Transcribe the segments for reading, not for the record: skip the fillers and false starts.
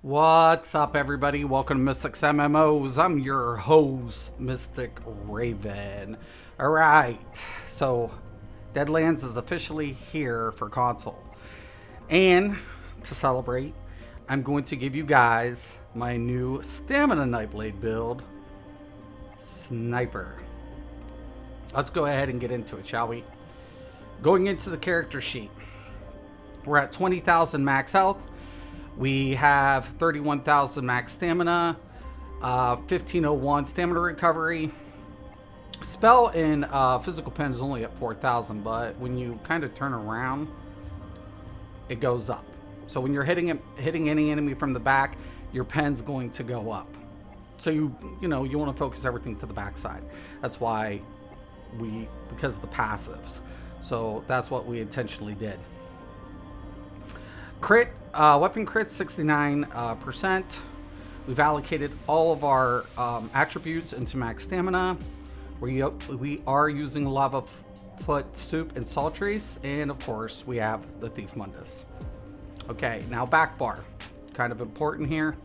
What's up, everybody? Welcome to Mistick's MMOs. I'm your host, Mystic Raven. Alright, so Deadlands is officially here for console. And to celebrate, I'm going to give you guys my new Stamina Nightblade build, Sniper. Let's go ahead and get into it, shall we? Going into the character sheet, we're at 20,000 max health. We have 31,000 max stamina, 1501 stamina recovery. Spell in physical pen is only at 4,000, but when you kind of turn around, it goes up. So when you're hitting any enemy from the back, your pen's going to go up. So you want to focus everything to the backside. That's why because of the passives. So that's what we intentionally did. Crit, weapon crit 69%. We've allocated all of our attributes into max stamina. We are using Lava Foot, Soup, and Saltries, and of course we have the Thief Mundus. Okay, now back bar, kind of important here.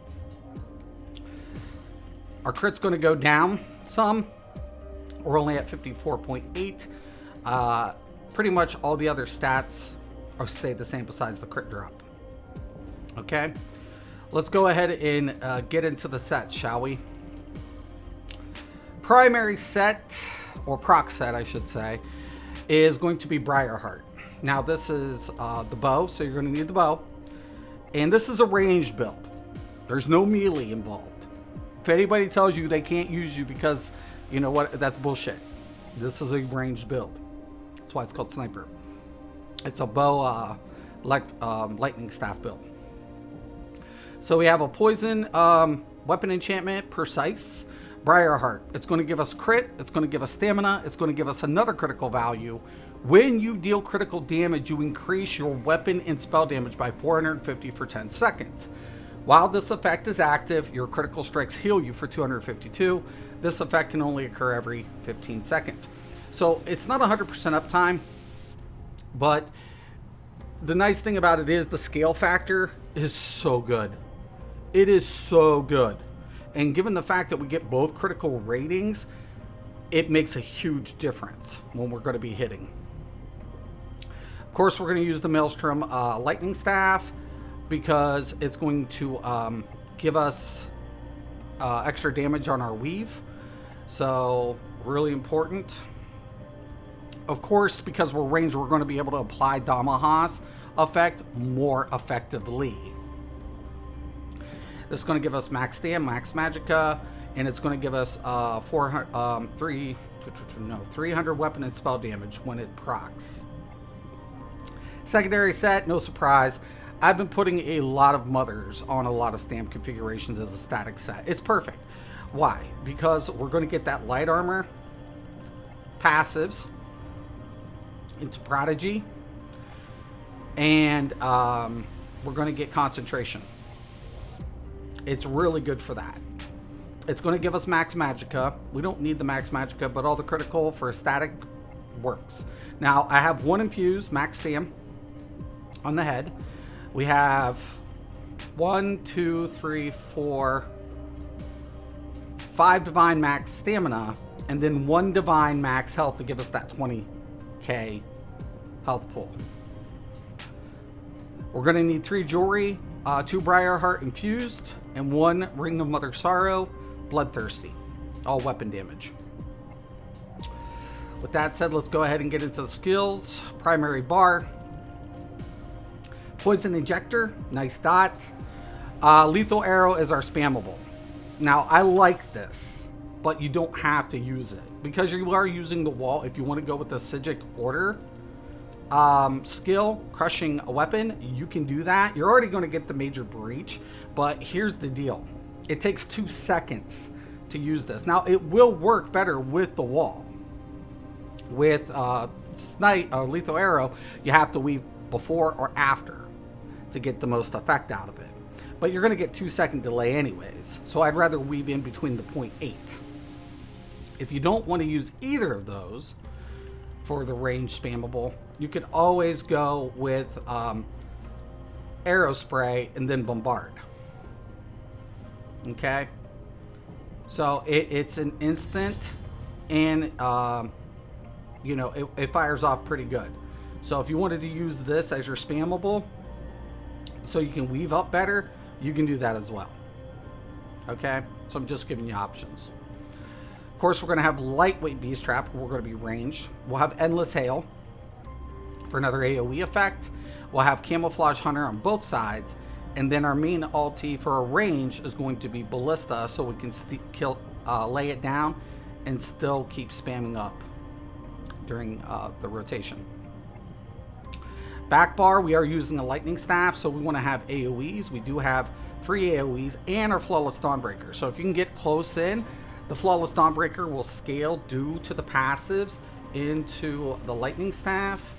Our crit's going to go down some. We're only at 54.8. Pretty much all the other stats stay the same besides the crit drop. Okay, let's go ahead and get into the set, shall we? Primary set, or proc set I should say, is going to be Briarheart. Now this is the bow, so you're going to need the bow. And this is a ranged build. There's no melee involved. If anybody tells you they can't use you because, you know what, that's bullshit. This is a ranged build. That's why it's called Sniper. It's a bow lightning staff build. So we have a poison weapon enchantment, Precise, Briarheart. It's going to give us crit, it's going to give us stamina, it's going to give us another critical value. When you deal critical damage, you increase your weapon and spell damage by 450 for 10 seconds. While this effect is active, your critical strikes heal you for 252. This effect can only occur every 15 seconds. So it's not 100% uptime, but the nice thing about it is the scale factor is so good. It is so good. And given the fact that we get both critical ratings, it makes a huge difference when we're going to be hitting. Of course, we're going to use the Maelstrom Lightning Staff because it's going to give us extra damage on our weave. So, really important. Of course, because we're ranged, we're going to be able to apply Damahas effect more effectively. This is going to give us max stam, max magicka, and it's going to give us 300 weapon and spell damage when it procs. Secondary set, no surprise. I've been putting a lot of mothers on a lot of stam configurations as a static set. It's perfect. Why? Because we're going to get that light armor, passives, into Prodigy, and we're going to get concentration. It's really good for that. It's going to give us max magicka. We don't need the max magicka, but all the critical for a static works. Now I have one infused max stam on the head. We have 5 divine max stamina, and then 1 divine max health to give us that 20k health pool. We're going to need 3 jewelry, 2 Briarheart infused, and 1 Ring of Mother Sorrow, Bloodthirsty. All weapon damage. With that said, let's go ahead and get into the skills. Primary bar. Poison Injector, nice dot. Lethal Arrow is our spammable. Now, I like this, but you don't have to use it. Because you are using the wall, if you want to go with the Sigic Order skill, Crushing a Weapon, you can do that. You're already going to get the Major Breach, but here's the deal. It takes 2 seconds to use this. Now, it will work better with the wall. With Lethal Arrow, you have to weave before or after to get the most effect out of it. But you're going to get 2-second delay anyways, so I'd rather weave in between the 0.8. If you don't want to use either of those for the range spammable, you could always go with Arrow Spray and then Bombard. Okay, so it's an instant, and you know, it fires off pretty good. So if you wanted to use this as your spammable, so you can weave up better, you can do that as well. Okay, so I'm just giving you options. Of course, we're going to have lightweight beast trap. We're going to be ranged. We'll have endless hail for another AoE effect. We'll have camouflage hunter on both sides, and then our main ulti for a range is going to be ballista, so we can lay it down and still keep spamming up during the rotation. Back bar, we are using a lightning staff, so we want to have AoEs. We do have 3 AoEs and our flawless dawnbreaker. So if you can get close in, the flawless dawnbreaker will scale due to the passives into the lightning staff.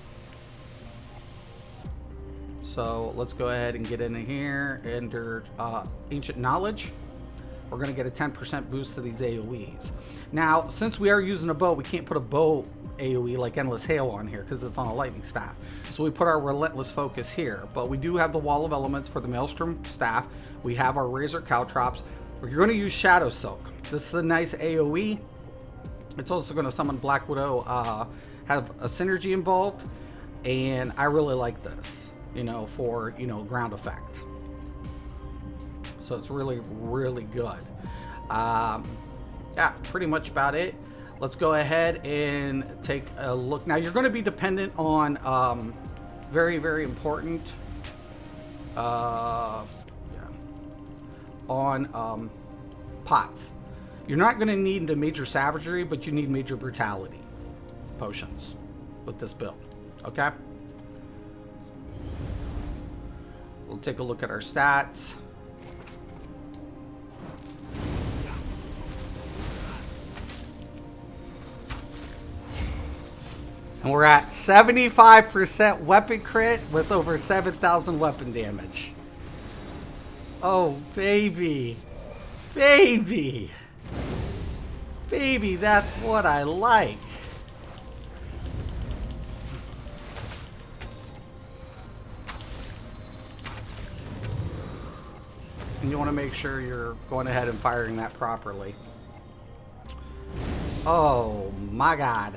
So let's go ahead and get into here under ancient knowledge. We're going to get a 10% boost to these AoEs. Now, since we are using a bow, we can't put a bow AoE like endless hail on here because it's on a lightning staff. So we put our relentless focus here. But we do have the wall of elements for the maelstrom staff. We have our razor caltrops. We're going to use shadow silk. This is a nice AoE. It's also going to summon Black Widow, have a synergy involved, and I really like this, you know, for, you know, ground effect. So it's really, really good. Yeah, pretty much about it. Let's go ahead and take a look. Now, you're going to be dependent on, it's very, very important, yeah, on pots. You're not going to need the major savagery, but you need major brutality potions with this build. Okay? We'll take a look at our stats. And we're at 75% weapon crit with over 7,000 weapon damage. Oh, baby. Baby. Baby, that's what I like. And you want to make sure you're going ahead and firing that properly. Oh my god.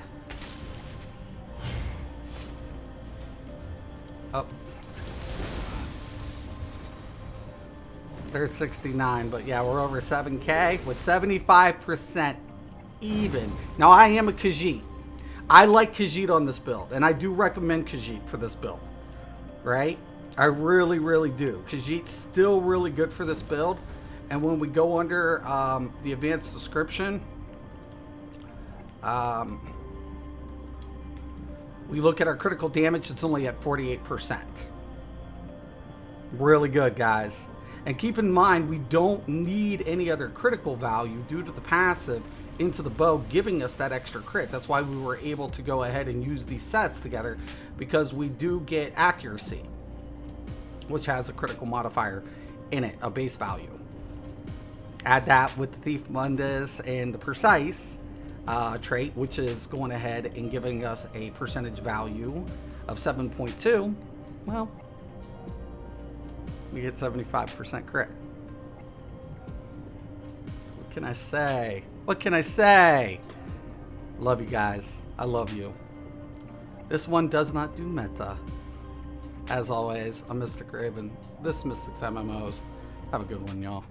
Oh. There's 69, but yeah, we're over 7K with 75% even. Now, I am a Khajiit. I like Khajiit on this build, and I do recommend Khajiit for this build, right? I really, really do. Khajiit's still really good for this build, and when we go under the advanced description, we look at our critical damage, it's only at 48%. Really good, guys. And keep in mind, we don't need any other critical value due to the passive into the bow giving us that extra crit. That's why we were able to go ahead and use these sets together, because we do get accuracy, which has a critical modifier in it, a base value. Add that with the Thief Mundus and the Precise trait, which is going ahead and giving us a percentage value of 7.2. Well, we get 75% crit. What can I say? What can I say? Love you guys. I love you. This one does not do meta. As always, I'm Mystic Raven. This is Mystic's MMOs. Have a good one, y'all.